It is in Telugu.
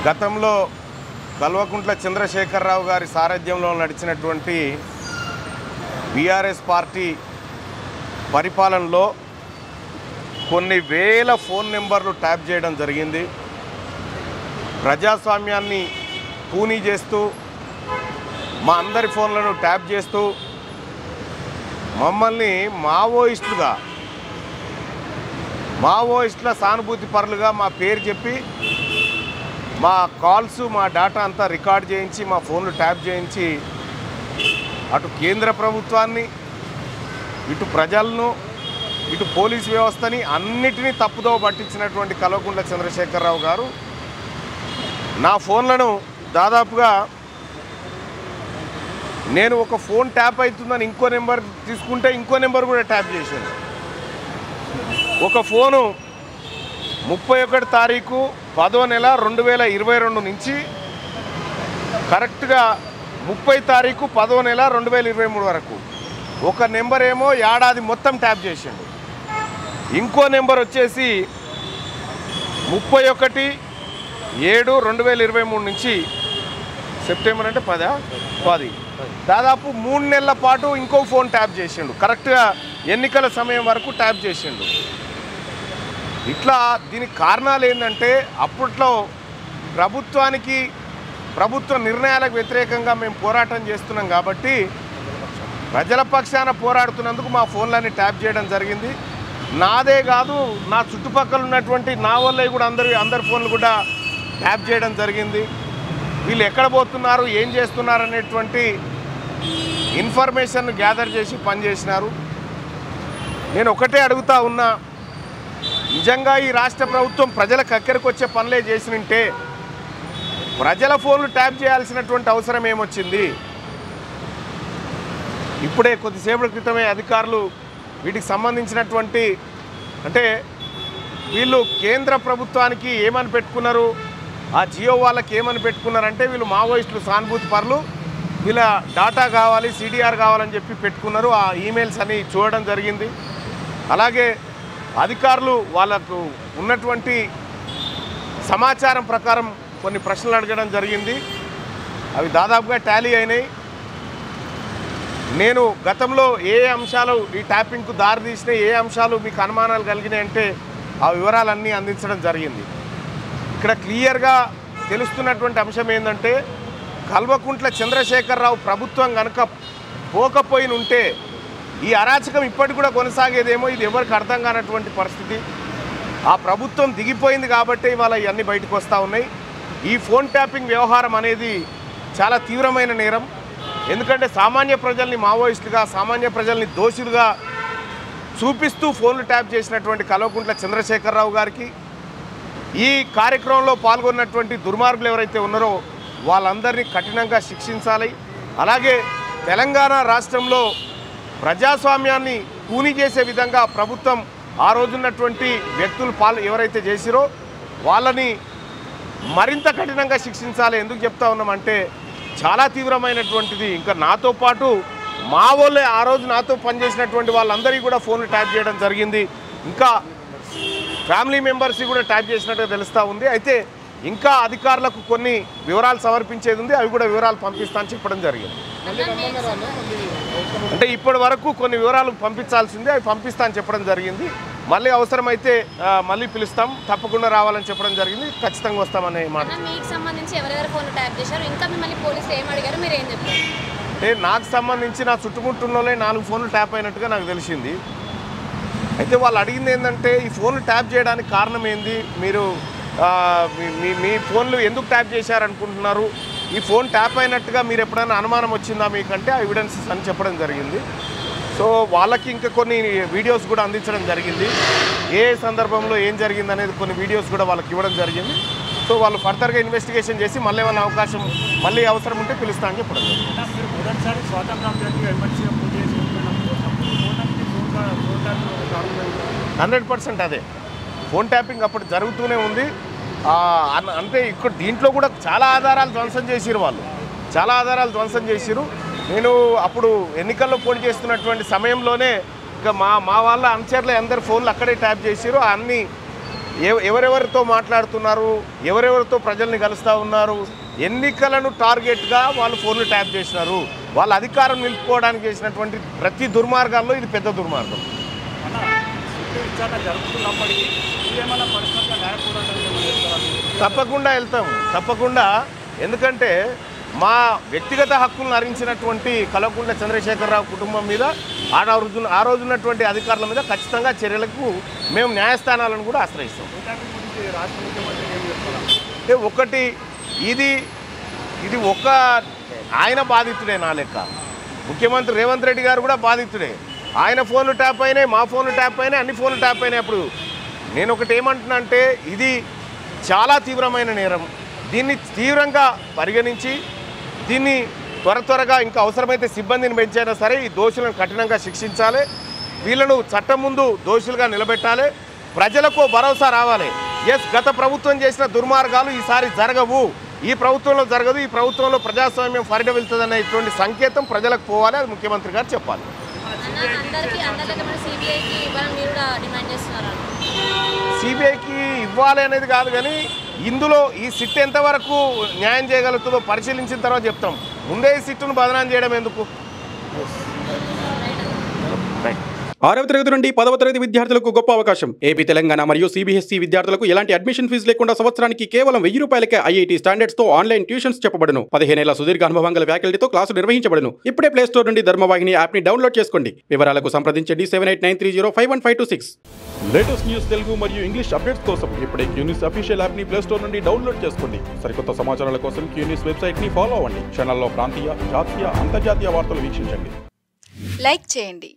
గతంలో కల్వకుంట్ల చంద్రశేఖరరావు గారి సారథ్యంలో నడిచినటువంటి బీఆర్ఎస్ పార్టీ పరిపాలనలో కొన్ని వేల ఫోన్ నెంబర్లు ట్యాప్ చేయడం జరిగింది. ప్రజాస్వామ్యాన్ని పూనీ చేస్తూ మా అందరి ఫోన్లను ట్యాప్ చేస్తూ మమ్మల్ని మావోయిస్టుల సానుభూతి పరులుగా మా పేరు చెప్పి మా కాల్స్ మా డేటా అంతా రికార్డ్ చేయించి మా ఫోన్లు ట్యాప్ చేయించి అటు కేంద్ర ప్రభుత్వాన్ని ఇటు ప్రజలను ఇటు పోలీస్ వ్యవస్థని అన్నిటినీ తప్పుదో పట్టించినటువంటి కల్వకుంట్ల చంద్రశేఖరరావు గారు నా ఫోన్లను దాదాపుగా నేను ఒక ఫోన్ ట్యాప్ అవుతుందని ఇంకో నెంబర్ తీసుకుంటే ఇంకో నెంబర్ కూడా ట్యాప్ చేశాను. ఒక ఫోను 31 తారీఖు 10వ నెల 2022 నుంచి కరెక్ట్గా 30 తారీఖు 10వ నెల 2023 వరకు ఒక నెంబర్ ఏమో ఏడాది మొత్తం ట్యాప్ చేసిండు. ఇంకో నెంబర్ వచ్చేసి 31/7/2023 నుంచి సెప్టెంబర్ అంటే 10 దాదాపు 3 నెలల పాటు ఇంకో ఫోన్ ట్యాప్ చేసిండు. కరెక్ట్గా ఎన్నికల సమయం వరకు ట్యాప్ చేసిండు. ఇట్లా దీనికి కారణాలు ఏంటంటే అప్పట్లో ప్రభుత్వ నిర్ణయాలకు వ్యతిరేకంగా మేము పోరాటం చేస్తున్నాం కాబట్టి ప్రజల పక్షాన పోరాడుతున్నందుకు మా ఫోన్లన్నీ ట్యాప్ చేయడం జరిగింది. నాదే కాదు నా చుట్టుపక్కల ఉన్నటువంటి నా వల్లే కూడా అందరి ఫోన్లు కూడా ట్యాప్ చేయడం జరిగింది. వీళ్ళు ఎక్కడ పోతున్నారు ఏం చేస్తున్నారు అనేటువంటి ఇన్ఫర్మేషన్ గ్యాదర్ చేసి పనిచేసినారు. నేను ఒకటే అడుగుతా ఉన్నా, నిజంగా ఈ రాష్ట్ర ప్రభుత్వం ప్రజలకు అక్కడికి వచ్చే పనులే చేసినంటే ప్రజల ఫోన్లు ట్యాప్ చేయాల్సినటువంటి అవసరం ఏమొచ్చింది? ఇప్పుడే కొద్దిసేపటి క్రితమే అధికారులు వీటికి సంబంధించినటువంటి అంటే వీళ్ళు కేంద్ర ప్రభుత్వానికి ఏమని పెట్టుకున్నారు, ఆ జియో వాళ్ళకి ఏమని పెట్టుకున్నారంటే వీళ్ళు మావోయిస్టులు సానుభూతి పరులు, వీళ్ళ డాటా కావాలి సిడిఆర్ కావాలని చెప్పి పెట్టుకున్నారు. ఆ ఈమెయిల్స్ అని చూడడం జరిగింది. అలాగే అధికారులు వాళ్ళకు ఉన్నటువంటి సమాచారం ప్రకారం కొన్ని ప్రశ్నలు అడగడం జరిగింది. అవి దాదాపుగా టాలీ అయినాయి. నేను గతంలో ఏ అంశాలు ఈ ట్యాపింగ్కు దారి తీసినాయి, ఏ అంశాలు మీకు అనుమానాలు కలిగినాయి అంటే ఆ వివరాలన్నీ అందించడం జరిగింది. ఇక్కడ క్లియర్గా తెలుస్తున్నటువంటి అంశం ఏంటంటే కల్వకుంట్ల చంద్రశేఖరరావు ప్రభుత్వం కనుక పోకపోయిన ఉంటే ఈ అరాచకం ఇప్పటికి కూడా కొనసాగేదేమో, ఇది ఎవరికి అర్థం కానటువంటి పరిస్థితి. ఆ ప్రభుత్వం దిగిపోయింది కాబట్టి ఇవాళ ఇవన్నీ బయటకు వస్తూ ఉన్నాయి. ఈ ఫోన్ ట్యాపింగ్ వ్యవహారం అనేది చాలా తీవ్రమైన నేరం. ఎందుకంటే సామాన్య ప్రజల్ని మావోయిస్టులుగా, సామాన్య ప్రజల్ని దోషులుగా చూపిస్తూ ఫోన్లు ట్యాప్ చేసినటువంటి కల్వకుంట్ల చంద్రశేఖరరావు గారికి, ఈ కార్యక్రమంలో పాల్గొన్నటువంటి దుర్మార్గులు ఎవరైతే ఉన్నారో వాళ్ళందరినీ కఠినంగా శిక్షించాలి. అలాగే తెలంగాణ రాష్ట్రంలో ప్రజాస్వామ్యాన్ని కూని చేసే విధంగా ప్రభుత్వం ఆ రోజున్నటువంటి వ్యక్తులు ఎవరైతే చేసిరో వాళ్ళని మరింత కఠినంగా శిక్షించాలి. ఎందుకు చెప్తా ఉన్నామంటే చాలా తీవ్రమైనటువంటిది. ఇంకా నాతో పాటు మా వాళ్ళే ఆ రోజు నాతో పనిచేసినటువంటి వాళ్ళందరికీ కూడా ఫోన్లు ట్యాప్ చేయడం జరిగింది. ఇంకా ఫ్యామిలీ మెంబర్స్ కూడా ట్యాప్ చేసినట్టుగా తెలుస్తూ ఉంది. అయితే ఇంకా అధికారులకు కొన్ని వివరాలు సమర్పించేది ఉంది, అవి కూడా వివరాలు పంపిస్తానని చెప్పడం జరిగింది. అంటే ఇప్పటి వరకు కొన్ని వివరాలు పంపించాల్సిందే, అవి పంపిస్తానని చెప్పడం జరిగింది. మళ్ళీ అవసరమైతే మళ్ళీ పిలుస్తాం, తప్పకుండా రావాలని చెప్పడం జరిగింది. ఖచ్చితంగా వస్తామనే మాట. అంటే నాకు సంబంధించి నా చుట్టుముట్టులోనే 4 ఫోన్లు ట్యాప్ అయినట్టుగా నాకు తెలిసింది. అయితే వాళ్ళు అడిగింది ఏంటంటే ఈ ఫోన్లు ట్యాప్ చేయడానికి కారణం ఏంది, మీరు మీ ఫోన్లు ఎందుకు ట్యాప్ చేశారనుకుంటున్నారు, ఈ ఫోన్ ట్యాప్ అయినట్టుగా మీరు ఎప్పుడైనా అనుమానం వచ్చిందా మీకంటే ఆ ఎవిడెన్సెస్ అని చెప్పడం జరిగింది. సో వాళ్ళకి ఇంకా కొన్ని వీడియోస్ కూడా అందించడం జరిగింది. ఏ సందర్భంలో ఏం జరిగింది అనేది కొన్ని వీడియోస్ కూడా వాళ్ళకి ఇవ్వడం జరిగింది. సో వాళ్ళు ఫర్దర్గా ఇన్వెస్టిగేషన్ చేసి మళ్ళీ ఏమైనా అవకాశం మళ్ళీ అవసరం ఉంటే పిలుస్తా అని చెప్పడం జరిగింది. 100% అదే ఫోన్ ట్యాపింగ్ అప్పుడు జరుగుతూనే ఉంది. అంటే ఇక్కడ దీంట్లో కూడా చాలా ఆధారాలు ధ్వంసం చేసిరు, వాళ్ళు చాలా ఆధారాలు ధ్వంసం చేసిరు. నేను అప్పుడు ఎన్నికల్లో పోటీ చేస్తున్నటువంటి సమయంలోనే ఇక మా వాళ్ళ అనుచరులు అందరి ఫోన్లు అక్కడే ట్యాప్ చేసిరు. అన్ని ఎవరెవరితో మాట్లాడుతున్నారు, ఎవరెవరితో ప్రజల్ని కలుస్తూ ఉన్నారు, ఎన్నికలను టార్గెట్గా వాళ్ళు ఫోన్లు ట్యాప్ చేసినారు, వాళ్ళ అధికారం నిలుపుకోవడానికి చేసినటువంటి ప్రతి దుర్మార్గాల్లో ఇది పెద్ద దుర్మార్గం. తప్పకుండా వెళ్తాం, తప్పకుండా. ఎందుకంటే మా వ్యక్తిగత హక్కులను హరించినటువంటి కల్వకుంట్ల చంద్రశేఖరరావు కుటుంబం మీద ఆ రోజున్నటువంటి అధికారుల మీద ఖచ్చితంగా చర్యలకు మేము న్యాయస్థానాలను కూడా ఆశ్రయిస్తాం. ఒకటి ఇది ఒక ఆయన బాధితుడే, నా లెక్క ముఖ్యమంత్రి రేవంత్ రెడ్డి గారు కూడా బాధితుడే. ఆయన ఫోన్లు ట్యాప్ అయినాయి, మా ఫోన్లు ట్యాప్ అయినాయి, అన్ని ఫోన్లు ట్యాప్ అయినాయి. అప్పుడు నేను ఒకటి ఏమంటున్నా అంటే ఇది చాలా తీవ్రమైన నేరం. దీన్ని తీవ్రంగా పరిగణించి దీన్ని త్వరగా ఇంకా అవసరమైతే సిబ్బందిని పెంచైనా సరే ఈ దోషులను కఠినంగా శిక్షించాలి. వీళ్ళను చట్టం ముందు దోషులుగా నిలబెట్టాలి. ప్రజలకు భరోసా రావాలి. గత ప్రభుత్వం చేసిన దుర్మార్గాలు ఈసారి జరగవు, ఈ ప్రభుత్వంలో జరగదు, ఈ ప్రభుత్వంలో ప్రజాస్వామ్యం పరిడవిల్తుందనే ఇటువంటి సంకేతం ప్రజలకు పోవాలి. అది ముఖ్యమంత్రి గారు చెప్పాలి. సిబిఐకి ఇవ్వాలి అనేది కాదు, కానీ ఇందులో ఈ సిట్ ఎంతవరకు న్యాయం చేయగలుగుతుందో పరిశీలించిన తర్వాత చెప్తాం. ముందే ఈ సిట్టును బదనాం చేయడం ఎందుకు? 6వ తరగతి నుండి 10వ తరగతి విద్యార్థులకు గొప్ప అవకాశం. ఏపీ, తెలంగాణ మరియు సిబిఎస్ఈ విద్యార్థులకు ఎలాంటి అడ్మిషన్ ఫీజు లేకుండా సంవత్సరానికి కేవలం 1000 రూపాయలకే ఐఐటీ స్టాండర్డ్స్ తో ఆన్లైన్ ట్యూషన్స్ చెప్పబడును. 15 ఏళ్ల సుదీర్ఘ అనుభవం గల ఫ్యాకల్టీతో క్లాసులు నిర్వహించబడును. ఇప్పుడే ప్లే స్టోర్ నుండి ధర్మవాహిని యాప్ ని డౌన్లోడ్ చేసుకోండి. వివరాలకు సంప్రదించండి 7893051526. లేటెస్ట్ న్యూస్ తెలుగు మరియు ఇంగ్లీష్ అప్డేట్స్ కోసం ఇప్పుడే క్యూన్యూస్ అఫీషియల్ యాప్ ని ప్లే స్టోర్ నుండి డౌన్లోడ్ చేసుకోండి. సరికొత్త సమాచారాల కోసం క్యూన్యూస్ వెబ్సైట్ ని ఫాలో అవ్వండి. ఛానల్లో ప్రాంతీయ, జాతీయ, అంతర్జాతీయ వార్తలు వీక్షించండి. లైక్ చేయండి.